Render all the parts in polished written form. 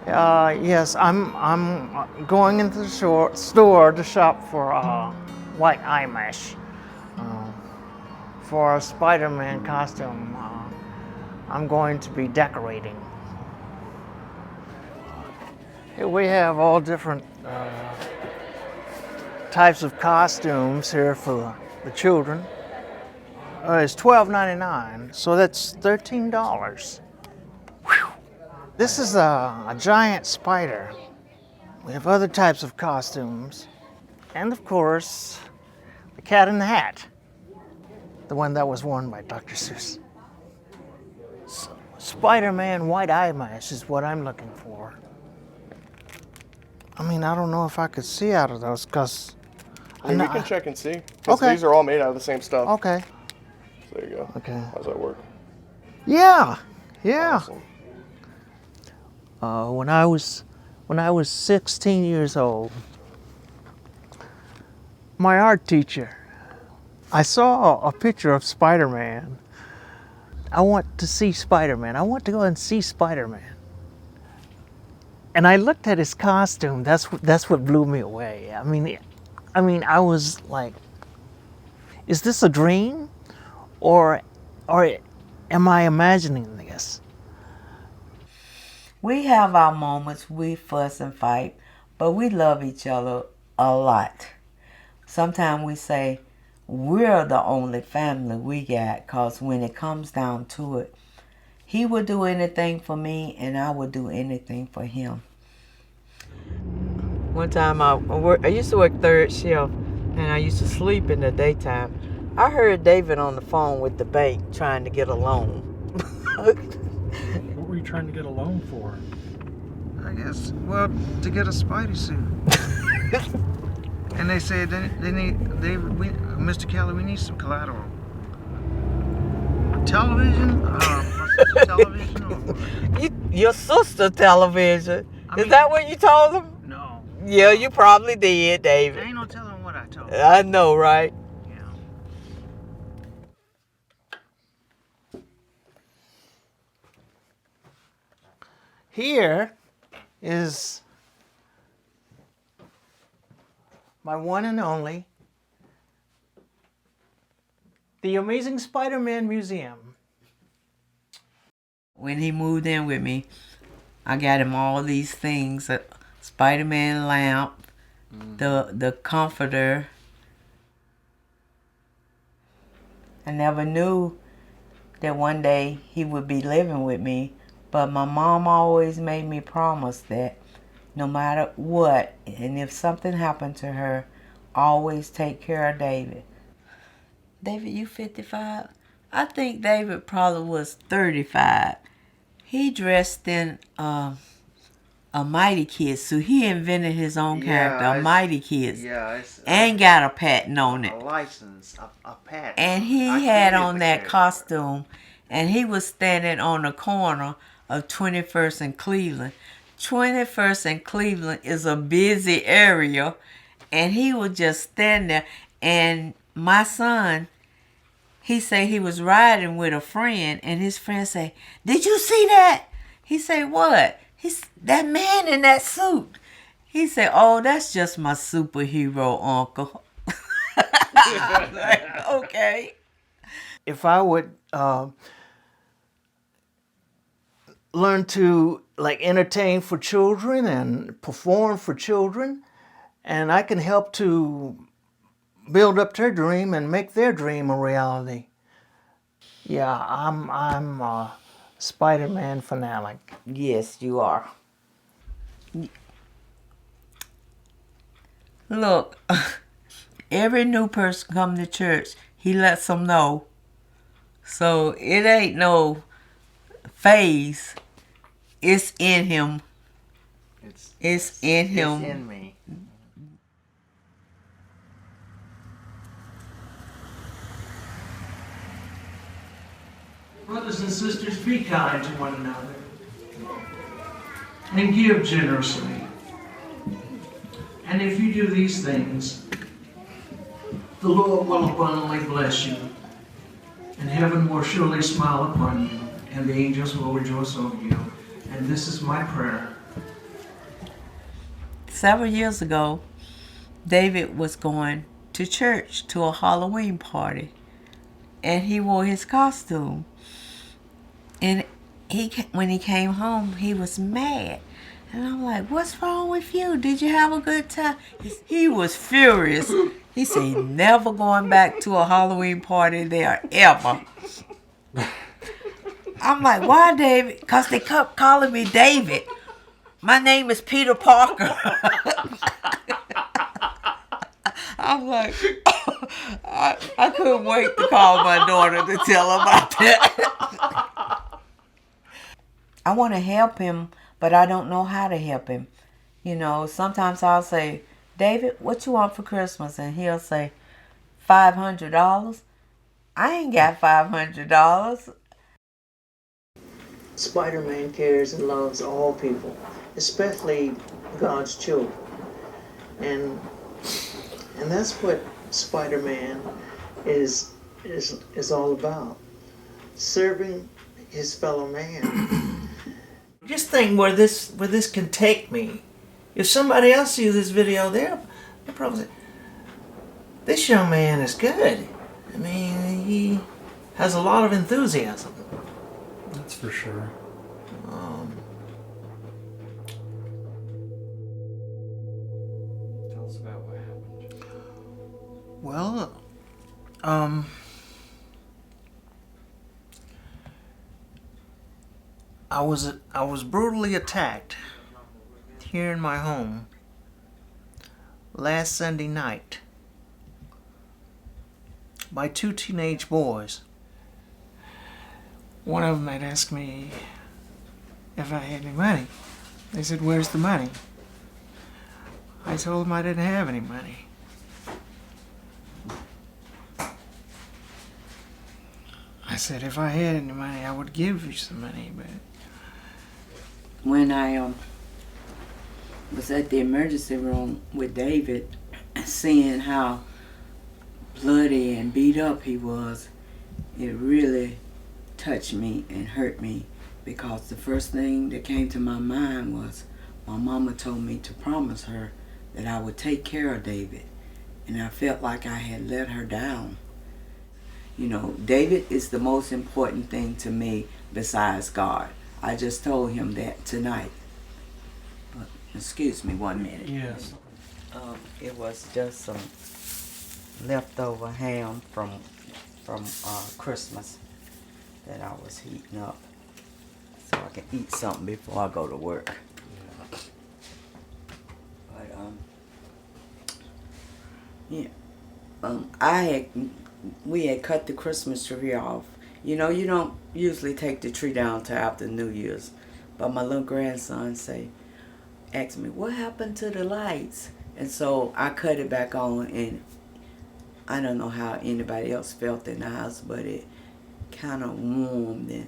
Yes, I'm going into the store to shop for white eye mesh for a Spider-Man costume. I'm going to be decorating. Here we have all different types of costumes here for the children. It's $12.99, so that's $13. Whew. This is a giant spider. We have other types of costumes. And of course, the cat in the hat. The one that was worn by Dr. Seuss. Spider-Man white eye mask is what I'm looking for. I mean, I don't know if I could see out of those because... We can check and see. Because Okay. these are all made out of the same stuff. Okay. So there you go. Okay. How's that work? Yeah. Yeah. Awesome. When I was 16 years old, my art teacher, I saw a picture of Spider-Man. I want to see Spider-Man. I want to go and see Spider-Man. And I looked at his costume. That's what blew me away. I mean, I was like, is this a dream, or am I imagining this? We have our moments, we fuss and fight, but we love each other a lot. Sometimes we say we're the only family we got, because when it comes down to it, he would do anything for me and I would do anything for him. One time I used to work third shift and I used to sleep in the daytime. I heard David on the phone with the bank trying to get a loan. What were you trying to get a loan for? I guess, well, to get a Spidey suit. And they said Mr. Kelly, we need some collateral. A television? Television or what? Your sister television. Is that what you told him? No. Yeah, you probably did, David. There ain't no telling what I told him. I know, right? Here is my one and only, the Amazing Spider-Man Museum. When he moved in with me, I got him all these things, a Spider-Man lamp, the comforter. I never knew that one day he would be living with me, but my mom always made me promise that no matter what, and if something happened to her, always take care of David. David, you 55? I think David probably was 35. He dressed in a Mighty Kid suit. He invented his own character, a Mighty Kid. Yeah, and got a patent on it. A license, a patent. And he had on that costume, and he was standing on the corner of 21st and Cleveland. 21st and Cleveland is a busy area, and he would just stand there. And my son, he said he was riding with a friend, and his friend say, "Did you see that?" He said, "What?" That man in that suit. He said, "Oh, that's just my superhero uncle." Like, okay. If I would learn to entertain for children and perform for children, and I can help to build up their dream and make their dream a reality. Yeah, I'm a Spider-Man fanatic. Yes, you are. Look, every new person come to church, he lets them know. So it ain't no phase. It's in him. It's in him. It's in me. Brothers and sisters, be kind to one another and give generously. And if you do these things, the Lord will abundantly bless you, and heaven will surely smile upon you, and the angels will rejoice over you. And this is my prayer, several years ago, David was going to church to a Halloween party, and he wore his costume. And when he came home, he was mad. And I'm like, what's wrong with you? Did you have a good time? He was furious. He said he never going back to a Halloween party there ever. I'm like, why, David? Because they kept calling me David. My name is Peter Parker. I'm like, I couldn't wait to call my daughter to tell her about that. I want to help him, but I don't know how to help him. You know, sometimes I'll say, David, what you want for Christmas? And he'll say, $500. I ain't got $500. Spider-Man cares and loves all people, especially God's children. And that's what Spider-Man is all about. Serving his fellow man. Just think where this can take me. If somebody else sees this video, they'll probably say, this young man is good. I mean, he has a lot of enthusiasm. That's for sure. Tell us about what happened. Well, I was brutally attacked here in my home last Sunday night by two teenage boys. One of them had asked me if I had any money. They said, "Where's the money?" I told them I didn't have any money. I said, if I had any money, I would give you some money, but... When I was at the emergency room with David, seeing how bloody and beat up he was, it really touched me and hurt me, because the first thing that came to my mind was my mama told me to promise her that I would take care of David, and I felt like I had let her down. You know, David is the most important thing to me besides God. I just told him that tonight. But, excuse me 1 minute. Yes. It was just some leftover ham from Christmas that I was heating up so I can eat something before I go to work. Yeah. But we had cut the Christmas tree off. You know, you don't usually take the tree down till after New Year's, but my little grandson asked me, what happened to the lights? And so I cut it back on, and I don't know how anybody else felt in the house, but it kind of warmed and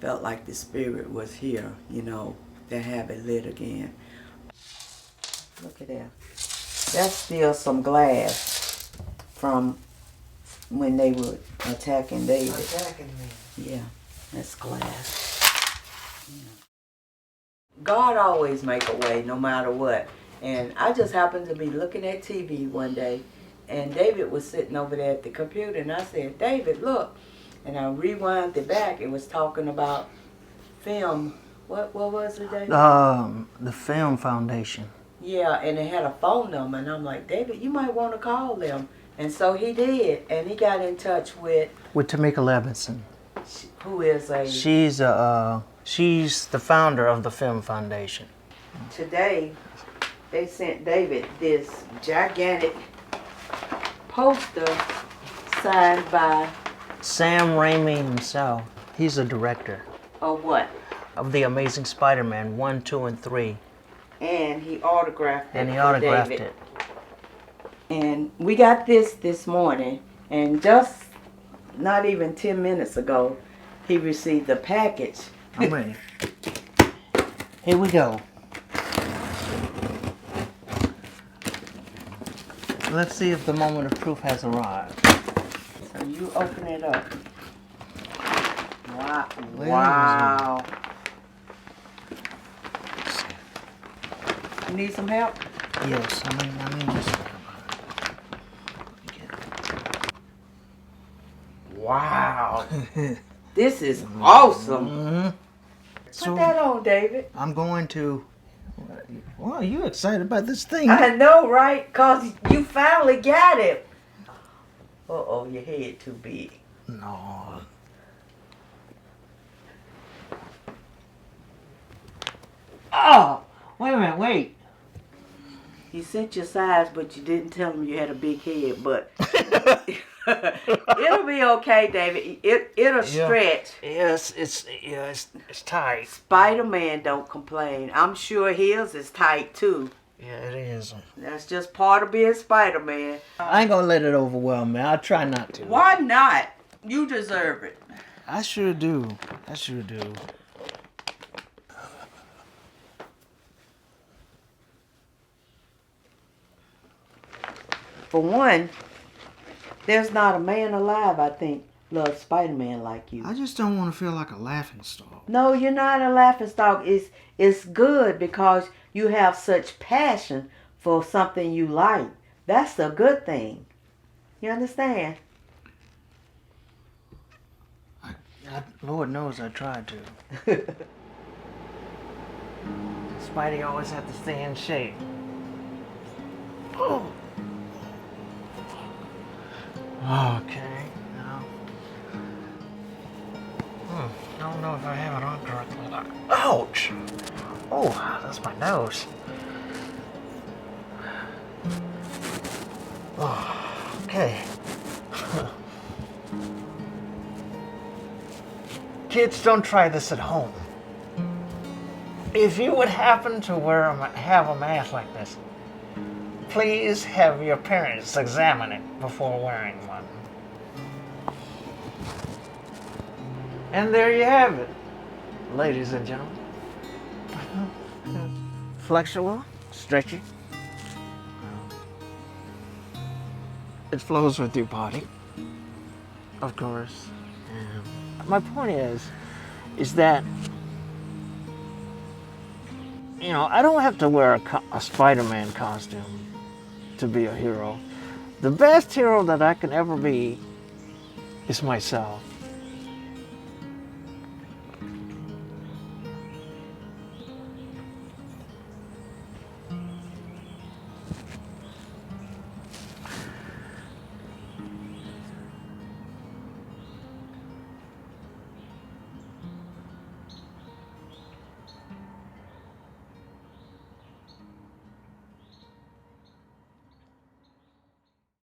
felt like the spirit was here, you know, to have it lit again. Look at that. That's still some glass from when they were attacking David. Attacking me. Yeah, that's glass. Yeah. God always make a way no matter what. And I just happened to be looking at TV one day, and David was sitting over there at the computer, and I said, David, look. And I rewound it back. It was talking about film. What was it, David? The Film Foundation. Yeah, and it had a phone number, and I'm like, David, you might want to call them. And so he did, and he got in touch with Tamika Levinson. who is a... She's the founder of the Film Foundation. Today, they sent David this gigantic poster signed by... Sam Raimi himself. He's a director Of what? of The Amazing Spider-Man 1, 2, and 3. And he autographed it. And he for autographed David. it. And we got this morning, and just not even 10 minutes ago, he received a package. I'm ready. Here we go. Let's see if the moment of proof has arrived. So you open it up. Wow. Ladies Wow. You need some help? Yes, I mean, just... Wow. This is awesome. So, Put that on, David. I'm going to... Well, are you excited about this thing? I know, right? Because you finally got it. Uh-oh, your head too big. No. Oh! Wait a minute, wait. You said your size, but you didn't tell him you had a big head, but... It'll be okay, David. It'll stretch. Yes, it's tight. Spider-Man don't complain. I'm sure his is tight, too. Yeah, it is. That's just part of being Spider-Man. I ain't gonna let it overwhelm me. I'll try not to. Why not? You deserve it. I sure do. I sure do. For one, there's not a man alive, I think, loves Spider-Man like you. I just don't want to feel like a laughing stock. No, you're not a laughing stock. It's good because you have such passion for something you like. That's a good thing. You understand? Lord knows I tried to. Spidey always had to stay in shape. Oh. Okay, now. I don't know if I have it on correctly. Ouch! Oh, that's my nose. Oh, okay. Kids, don't try this at home. If you would happen to have a mask like this, please have your parents examine it before wearing one. And there you have it, ladies and gentlemen. Flexible, stretchy. It flows with your body, of course. My point is that, you know, I don't have to wear a Spider-Man costume to be a hero. The best hero that I can ever be is myself.